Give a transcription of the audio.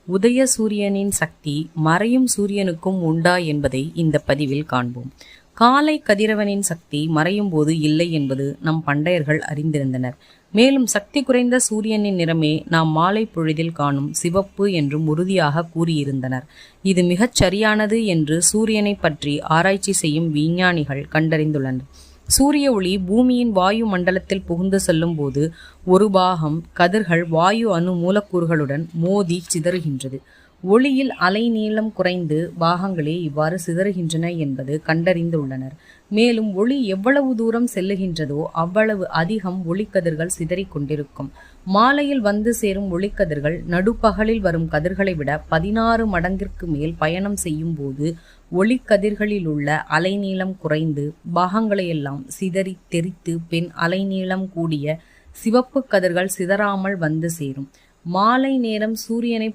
உதய சூரியனின் சக்தி மறையும் சூரியனுக்கும் உண்டா என்பதை இந்த பதிவில் காண்போம். காலை கதிரவனின் சக்தி மறையும் போது இல்லை என்பது நம் பண்டையர்கள் அறிந்திருந்தனர். மேலும் சக்தி குறைந்த சூரியனின் நிறமே நாம் மாலை பொழுதில் காணும் சிவப்பு என்றும் உறுதியாக கூறியிருந்தனர். இது மிகச் சரியானது என்று சூரியனை பற்றி ஆராய்ச்சி செய்யும் விஞ்ஞானிகள் கண்டறிந்துள்ளனர். சூரிய ஒளி பூமியின் வாயு மண்டலத்தில் புகுந்து செல்லும் போது ஒரு பாகம் கதிர்கள் வாயு அணு மூலக்கூறுகளுடன் மோதி சிதறுகின்றது. ஒளியில் அலை நீளம் குறைந்து பாகங்களே இவ்வாறு சிதறுகின்றன என்பது கண்டறிந்துள்ளனர். மேலும் ஒளி எவ்வளவு தூரம் செல்லுகின்றதோ அவ்வளவு அதிகம் ஒளிக்கதிர்கள் சிதறிக் கொண்டிருக்கும். மாலையில் வந்து சேரும் ஒளிக்கதிர்கள் நடுப்பகலில் வரும் கதிர்களை விட 16 மடங்கிற்கு மேல் பயணம் செய்யும் போது ஒளிக்கதிர்களில் உள்ள அலைநீளம் குறைந்து பாகங்களையெல்லாம் சிதறி தெரித்து பின் அலைநீளம் கூடிய சிவப்பு கதிர்கள் சிதறாமல் வந்து சேரும். மாலை நேரம் சூரியனை